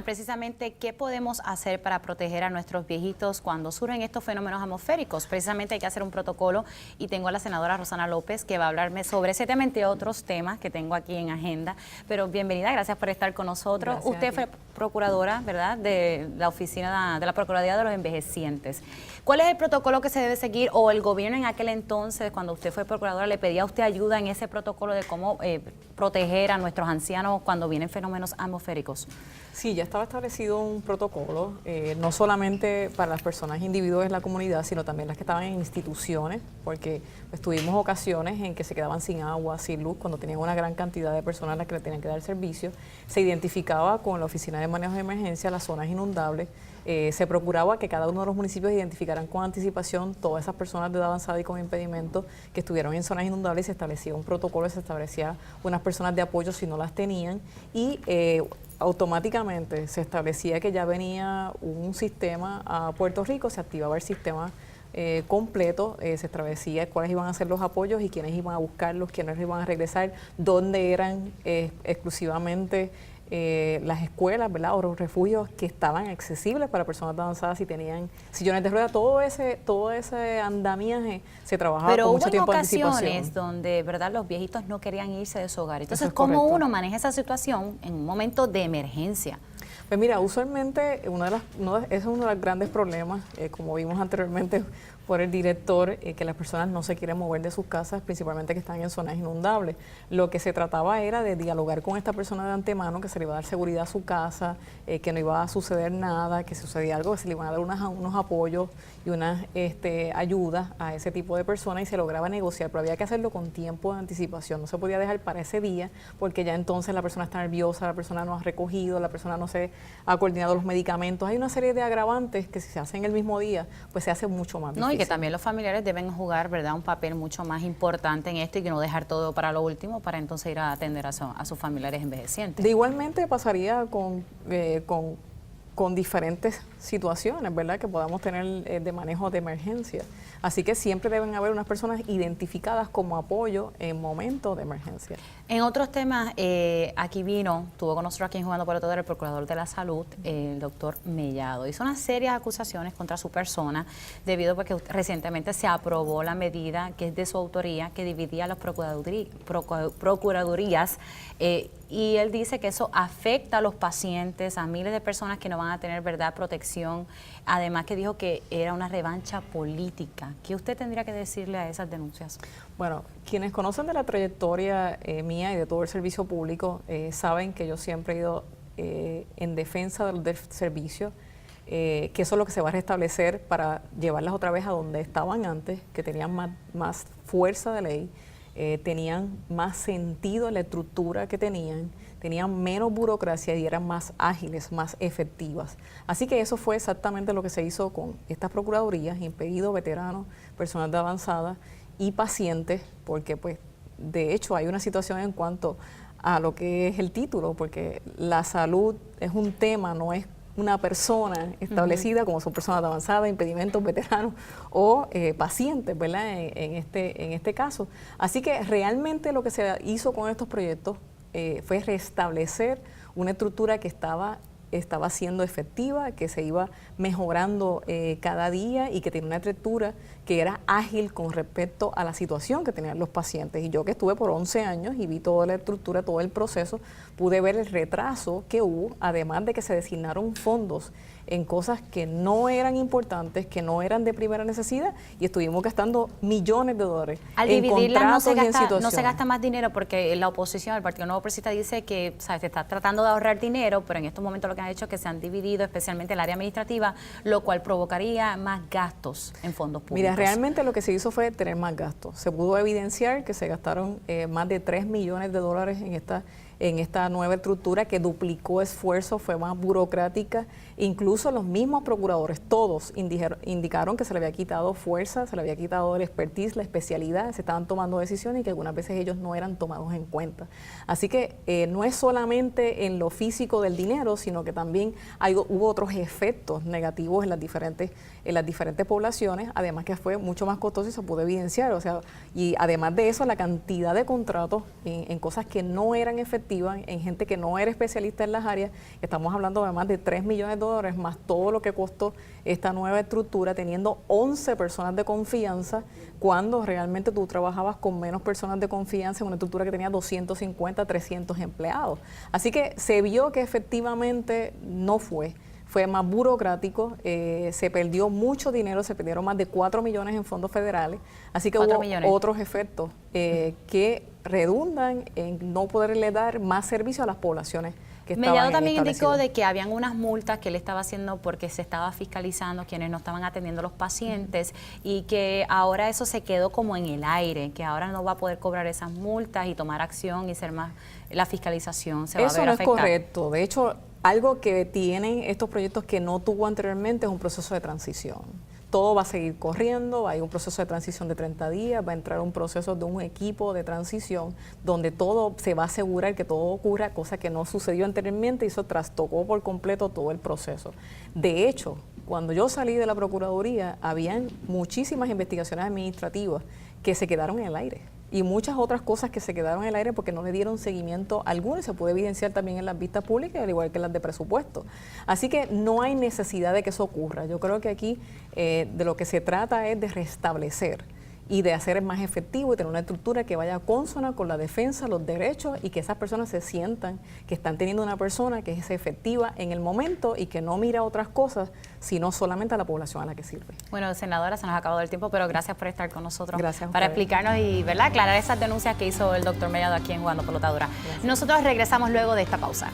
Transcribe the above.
Precisamente, ¿qué podemos hacer para proteger a nuestros viejitos cuando surgen estos fenómenos atmosféricos? Precisamente hay que hacer un protocolo y tengo a la senadora Rosana López que va a hablarme sobre ese tema y otros temas que tengo aquí en agenda. Pero bienvenida, gracias por estar con nosotros. Gracias. Usted fue procuradora, ¿verdad?, de la Oficina de la Procuraduría de los Envejecientes. ¿Cuál es el protocolo que se debe seguir o el gobierno en aquel entonces, cuando usted fue procuradora, le pedía a usted ayuda en ese protocolo de cómo proteger a nuestros ancianos cuando vienen fenómenos atmosféricos? Sí, ya estaba establecido un protocolo, no solamente para las personas individuales de la comunidad, sino también las que estaban en instituciones, porque pues, tuvimos ocasiones en que se quedaban sin agua, sin luz, cuando tenían una gran cantidad de personas a las que le tenían que dar servicio. Se identificaba con la Oficina de Manejo de Emergencia las zonas inundables, se procuraba que cada uno de los municipios identificaran con anticipación todas esas personas de edad avanzada y con impedimentos que estuvieron en zonas inundables, y se establecía un protocolo, se establecía unas personas de apoyo si no las tenían, y automáticamente se establecía que ya venía un sistema a Puerto Rico, se activaba el sistema completo, se establecía cuáles iban a ser los apoyos y quiénes iban a buscarlos, quiénes iban a regresar, dónde eran exclusivamente las escuelas, ¿verdad?, o los refugios que estaban accesibles para personas avanzadas, si tenían sillones de ruedas, todo ese andamiaje se trabajaba con mucho tiempo de anticipación. Pero hubo ocasiones donde, ¿verdad?, los viejitos no querían irse de su hogar. Entonces, ¿cómo uno maneja esa situación en un momento de emergencia? Pues mira, usualmente ese es uno de los grandes problemas, como vimos anteriormente por el director, que las personas no se quieren mover de sus casas, principalmente que están en zonas inundables. Lo que se trataba era de dialogar con esta persona de antemano, que se le iba a dar seguridad a su casa, que no iba a suceder nada, que si sucedía algo, que se le iban a dar unos apoyos y unas ayudas a ese tipo de personas, y se lograba negociar, pero había que hacerlo con tiempo de anticipación, no se podía dejar para ese día, porque ya entonces la persona está nerviosa, la persona no ha recogido, la persona no se ha coordinado los medicamentos. Hay una serie de agravantes que si se hacen el mismo día, pues se hace mucho más difícil. No, y que también los familiares deben jugar, ¿verdad?, un papel mucho más importante en esto y que no dejar todo para lo último para entonces ir a atender a sus familiares envejecientes. De igualmente pasaría con diferentes situaciones, ¿verdad?, que podamos tener de manejo de emergencia. Así que siempre deben haber unas personas identificadas como apoyo en momentos de emergencia. En otros temas, aquí tuvo con nosotros aquí en Jugando por el Todo el Procurador de la Salud, el doctor Mellado. Hizo unas serias acusaciones contra su persona debido a que recientemente se aprobó la medida que es de su autoría, que dividía las procuradurías, y él dice que eso afecta a los pacientes, a miles de personas que no van a tener, ¿verdad?, protección. Además que dijo que era una revancha política. ¿Qué usted tendría que decirle a esas denuncias? Bueno, quienes conocen de la trayectoria mía y de todo el servicio público saben que yo siempre he ido en defensa del servicio, que eso es lo que se va a restablecer para llevarlas otra vez a donde estaban antes, que tenían más fuerza de ley, tenían más sentido en la estructura que tenían menos burocracia y eran más ágiles, más efectivas. Así que eso fue exactamente lo que se hizo con estas procuradurías, impedidos, veteranos, personas de avanzada y pacientes, porque pues de hecho hay una situación en cuanto a lo que es el título, porque la salud es un tema, no es una persona establecida, como son personas de avanzada, impedimentos, veteranos o pacientes, ¿verdad?, en este caso. Así que realmente lo que se hizo con estos proyectos fue restablecer una estructura que estaba siendo efectiva, que se iba mejorando cada día y que tenía una estructura que era ágil con respecto a la situación que tenían los pacientes. Y yo, que estuve por 11 años y vi toda la estructura, todo el proceso, pude ver el retraso que hubo, además de que se designaron fondos en cosas que no eran importantes, que no eran de primera necesidad, y estuvimos gastando millones de dólares en contratos y en situaciones. No se gasta más dinero, porque la oposición, el Partido Nuevo Progresista, dice que, ¿sabes?, se está tratando de ahorrar dinero, pero en estos momentos lo que han hecho es que se han dividido, especialmente el área administrativa, lo cual provocaría más gastos en fondos públicos. Mira, realmente lo que se hizo fue tener más gastos. Se pudo evidenciar que se gastaron más de 3 millones de dólares en esta nueva estructura, que duplicó esfuerzo, fue más burocrática. Incluso los mismos procuradores, todos indicaron que se le había quitado fuerza, se le había quitado el expertise, la especialidad, se estaban tomando decisiones y que algunas veces ellos no eran tomados en cuenta. Así que no es solamente en lo físico del dinero, sino que también hubo otros efectos negativos en las diferentes poblaciones, además que fue mucho más costoso y se pudo evidenciar. O sea, y además de eso, la cantidad de contratos en cosas que no eran efectivas, efectiva en gente que no era especialista en las áreas. Estamos hablando de más de $3 millones, más todo lo que costó esta nueva estructura, teniendo 11 personas de confianza, cuando realmente tú trabajabas con menos personas de confianza en una estructura que tenía 250, 300 empleados. Así que se vio que efectivamente no fue más burocrático, se perdió mucho dinero, se perdieron más de 4 millones en fondos federales, así que hubo otros efectos que redundan en no poderle dar más servicio a las poblaciones que estaban Mellado también indicó de que habían unas multas que él estaba haciendo porque se estaba fiscalizando quienes no estaban atendiendo a los pacientes y que ahora eso se quedó como en el aire, que ahora no va a poder cobrar esas multas y tomar acción y ser más, la fiscalización se va a ver afectada. Eso no es correcto. De hecho, algo que tienen estos proyectos que no tuvo anteriormente es un proceso de transición. Todo va a seguir corriendo, hay un proceso de transición de 30 días, va a entrar un proceso de un equipo de transición donde todo se va a asegurar que todo ocurra, cosa que no sucedió anteriormente y eso trastocó por completo todo el proceso. De hecho, cuando yo salí de la Procuraduría, habían muchísimas investigaciones administrativas que se quedaron en el aire. Y muchas otras cosas que se quedaron en el aire porque no le dieron seguimiento alguno y se puede evidenciar también en las vistas públicas, al igual que en las de presupuesto. Así que no hay necesidad de que eso ocurra. Yo creo que aquí de lo que se trata es de restablecer y de hacer más efectivo y tener una estructura que vaya consona con la defensa, los derechos y que esas personas se sientan que están teniendo una persona que es efectiva en el momento y que no mira otras cosas, sino solamente a la población a la que sirve. Bueno, senadora, se nos ha acabado el tiempo, pero gracias por estar con nosotros. Gracias para explicarnos y aclarar esas denuncias que hizo el doctor Mellado aquí en Jugando Pelota Dura. Nosotros regresamos luego de esta pausa.